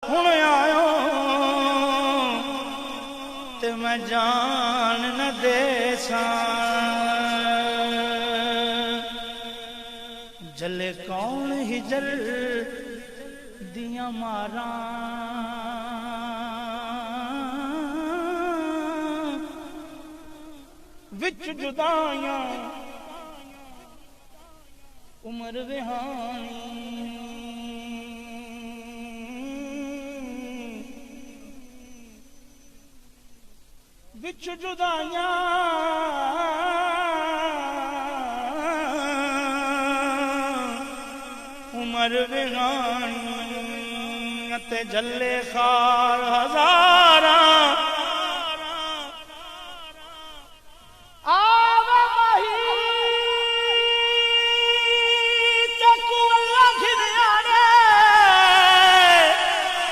हुण आयो ते मैं जान न देसा जले कौन हिजर दिया मारा विच जुदाइयां उम्र विहानी विच जुदाइयां उम्र विहानी ते जले खार हजारा